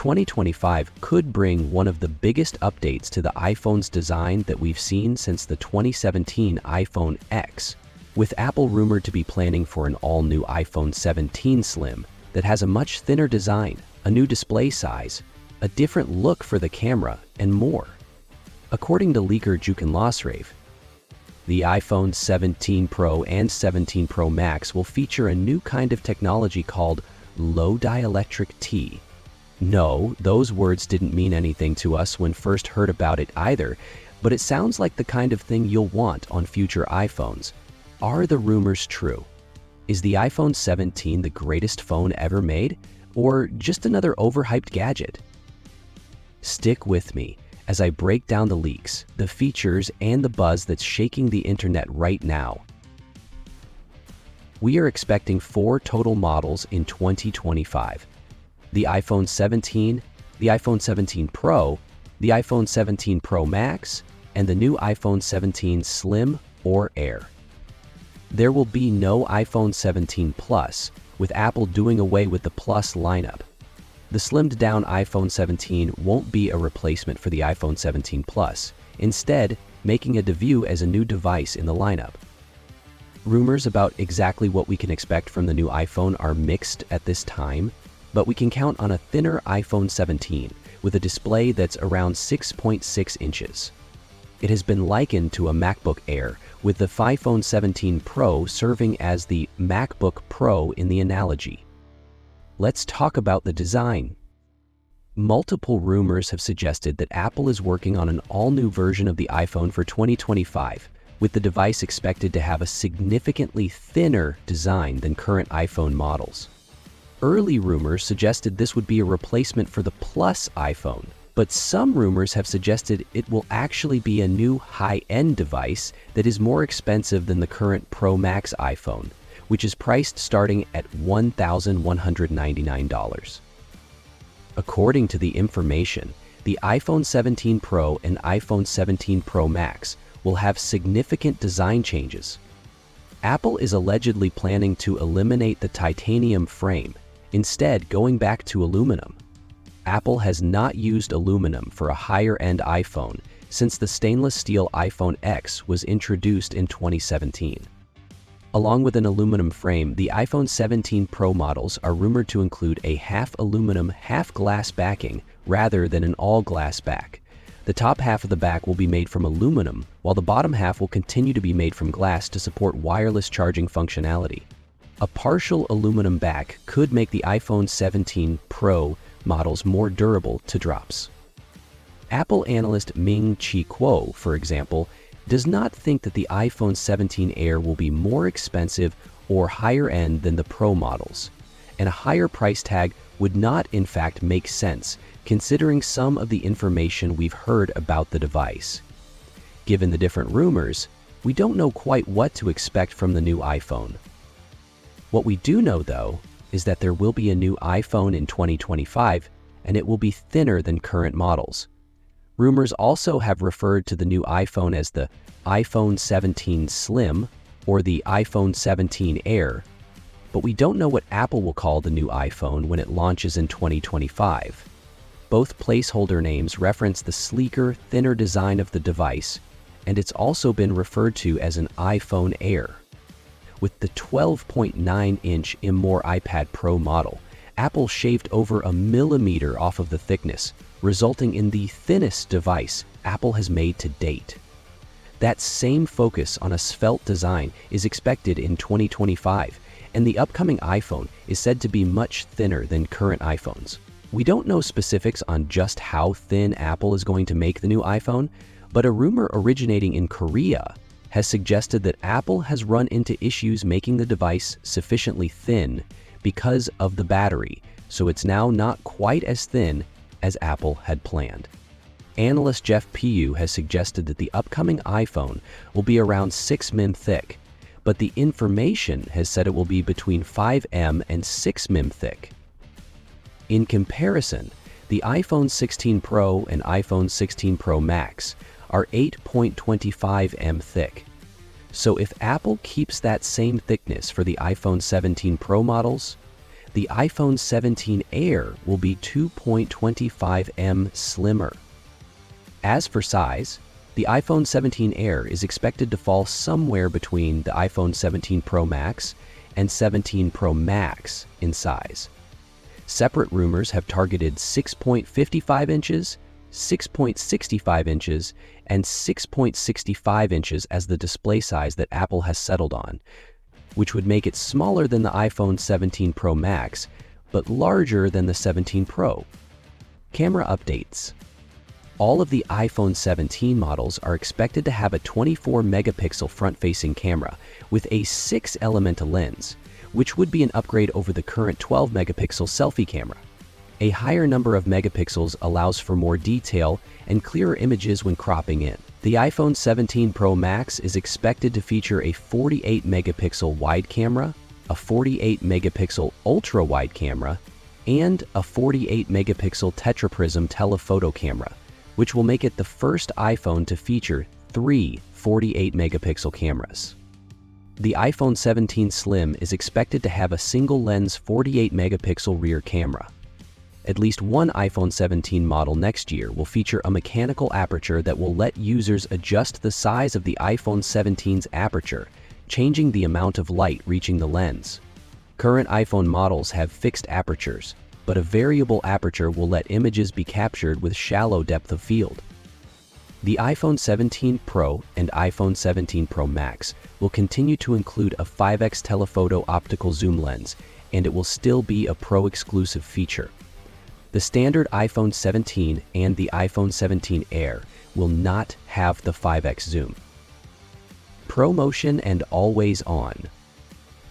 2025 could bring one of the biggest updates to the iPhone's design that we've seen since the 2017 iPhone X, with Apple rumored to be planning for an all-new iPhone 17 Slim that has a much thinner design, a new display size, a different look for the camera, and more. According to leaker Jukin Losrave, the iPhone 17 Pro and 17 Pro Max will feature a new kind of technology called low dielectric T. No, those words didn't mean anything to us when first heard about it either, but it sounds like the kind of thing you'll want on future iPhones. Are the rumors true? Is the iPhone 17 the greatest phone ever made, or just another overhyped gadget? Stick with me as I break down the leaks, the features, and the buzz that's shaking the internet right now. We are expecting 4 total models in 2025. The iPhone 17, the iPhone 17 Pro, the iPhone 17 Pro Max, and the new iPhone 17 Slim or Air. There will be no iPhone 17 Plus, with Apple doing away with the Plus lineup. The slimmed-down iPhone 17 won't be a replacement for the iPhone 17 Plus, instead making a debut as a new device in the lineup. Rumors about exactly what we can expect from the new iPhone are mixed at this time, but we can count on a thinner iPhone 17 with a display that's around 6.6 inches. It has been likened to a MacBook Air, with the iPhone 17 Pro serving as the MacBook Pro in the analogy. Let's talk about the design. Multiple rumors have suggested that Apple is working on an all-new version of the iPhone for 2025, with the device expected to have a significantly thinner design than current iPhone models. Early rumors suggested this would be a replacement for the Plus iPhone, but some rumors have suggested it will actually be a new high-end device that is more expensive than the current Pro Max iPhone, which is priced starting at $1,199. According to the information, the iPhone 17 Pro and iPhone 17 Pro Max will have significant design changes. Apple is allegedly planning to eliminate the titanium frame, instead going back to aluminum. Apple has not used aluminum for a higher-end iPhone since the stainless steel iPhone X was introduced in 2017. Along with an aluminum frame, the iPhone 17 Pro models are rumored to include a half-aluminum, half-glass backing rather than an all-glass back. The top half of the back will be made from aluminum, while the bottom half will continue to be made from glass to support wireless charging functionality. A partial aluminum back could make the iPhone 17 Pro models more durable to drops. Apple analyst Ming-Chi Kuo, for example, does not think that the iPhone 17 Air will be more expensive or higher end than the Pro models, and a higher price tag would not in fact make sense considering some of the information we've heard about the device. Given the different rumors, we don't know quite what to expect from the new iPhone. What we do know, though, is that there will be a new iPhone in 2025, and it will be thinner than current models. Rumors also have referred to the new iPhone as the iPhone 17 Slim or the iPhone 17 Air, but we don't know what Apple will call the new iPhone when it launches in 2025. Both placeholder names reference the sleeker, thinner design of the device, and it's also been referred to as an iPhone Air. With the 12.9-inch M4 iPad Pro model, Apple shaved over a millimeter off of the thickness, resulting in the thinnest device Apple has made to date. That same focus on a svelte design is expected in 2025, and the upcoming iPhone is said to be much thinner than current iPhones. We don't know specifics on just how thin Apple is going to make the new iPhone, but a rumor originating in Korea has suggested that Apple has run into issues making the device sufficiently thin because of the battery, so it's now not quite as thin as Apple had planned. Analyst Jeff Pugh has suggested that the upcoming iPhone will be around 6 mm thick, but the information has said it will be between 5 mm and 6 mm thick. In comparison, the iPhone 16 Pro and iPhone 16 Pro Max are 8.25 mm thick. So if Apple keeps that same thickness for the iPhone 17 Pro models, the iPhone 17 Air will be 2.25 slimmer. As for size, the iPhone 17 Air is expected to fall somewhere between the iPhone 17 Pro Max and 17 Pro Max in size. Separate rumors have targeted 6.55 inches, 6.65 inches, and 6.65 inches as the display size that Apple has settled on, which would make it smaller than the iPhone 17 Pro Max, but larger than the 17 Pro. Camera updates. All of the iPhone 17 models are expected to have a 24-megapixel front-facing camera with a 6-element lens, which would be an upgrade over the current 12-megapixel selfie camera. A higher number of megapixels allows for more detail and clearer images when cropping in. The iPhone 17 Pro Max is expected to feature a 48-megapixel wide camera, a 48-megapixel ultra-wide camera, and a 48-megapixel tetraprism telephoto camera, which will make it the first iPhone to feature 3 48-megapixel cameras. The iPhone 17 Slim is expected to have a single-lens 48-megapixel rear camera. At least one iPhone 17 model next year will feature a mechanical aperture that will let users adjust the size of the iPhone 17's aperture, changing the amount of light reaching the lens. Current iPhone models have fixed apertures, but a variable aperture will let images be captured with shallow depth of field. The iPhone 17 Pro and iPhone 17 Pro Max will continue to include a 5x telephoto optical zoom lens, and it will still be a Pro-exclusive feature. The standard iPhone 17 and the iPhone 17 Air will not have the 5x zoom. ProMotion and Always On.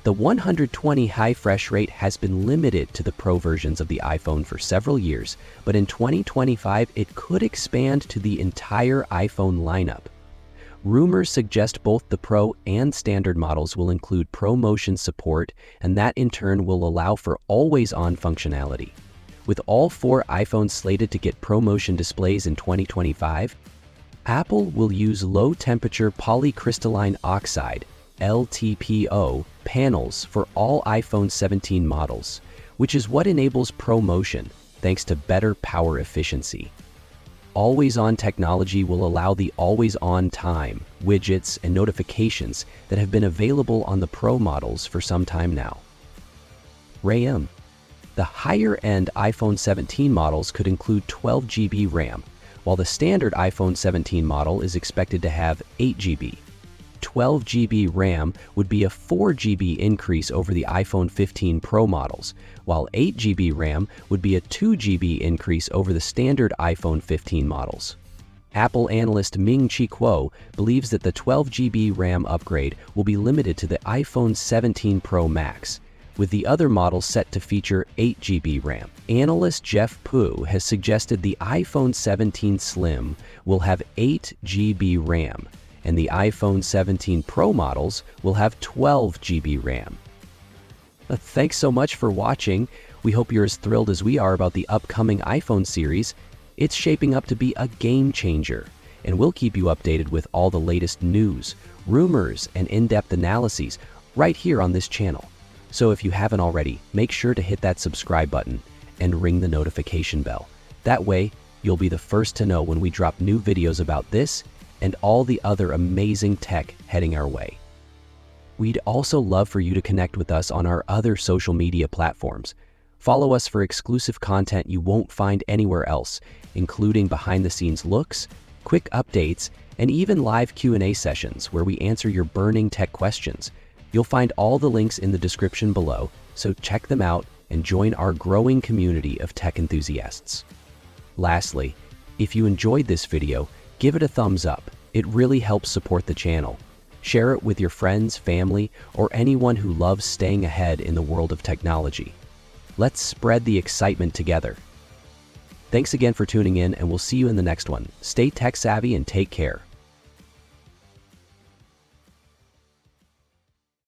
The 120 high refresh rate has been limited to the Pro versions of the iPhone for several years, but in 2025 it could expand to the entire iPhone lineup. Rumors suggest both the Pro and standard models will include ProMotion support, and that in turn will allow for always-on functionality. With all 4 iPhones slated to get ProMotion displays in 2025, Apple will use low-temperature polycrystalline oxide (LTPO) panels for all iPhone 17 models, which is what enables ProMotion thanks to better power efficiency. Always-on technology will allow the always-on time, widgets, and notifications that have been available on the Pro models for some time now. RAM. The higher-end iPhone 17 models could include 12 GB RAM, while the standard iPhone 17 model is expected to have 8 GB. 12 GB RAM would be a 4 GB increase over the iPhone 15 Pro models, while 8 GB RAM would be a 2 GB increase over the standard iPhone 15 models. Apple analyst Ming-Chi Kuo believes that the 12 GB RAM upgrade will be limited to the iPhone 17 Pro Max, with the other models set to feature 8 GB RAM. Analyst Jeff Poo has suggested the iPhone 17 Slim will have 8 GB RAM, and the iPhone 17 Pro models will have 12 GB RAM. Thanks so much for watching. We hope you're as thrilled as we are about the upcoming iPhone series. It's shaping up to be a game changer, and we'll keep you updated with all the latest news, rumors, and in-depth analyses right here on this channel. So if you haven't already, make sure to hit that subscribe button and ring the notification bell. That way, you'll be the first to know when we drop new videos about this and all the other amazing tech heading our way. We'd also love for you to connect with us on our other social media platforms. Follow us for exclusive content you won't find anywhere else, including behind-the-scenes looks, quick updates, and even live Q&A sessions where we answer your burning tech questions. You'll find all the links in the description below, so check them out and join our growing community of tech enthusiasts. Lastly, if you enjoyed this video, give it a thumbs up. It really helps support the channel. Share it with your friends, family, or anyone who loves staying ahead in the world of technology. Let's spread the excitement together. Thanks again for tuning in, and we'll see you in the next one. Stay tech savvy and take care.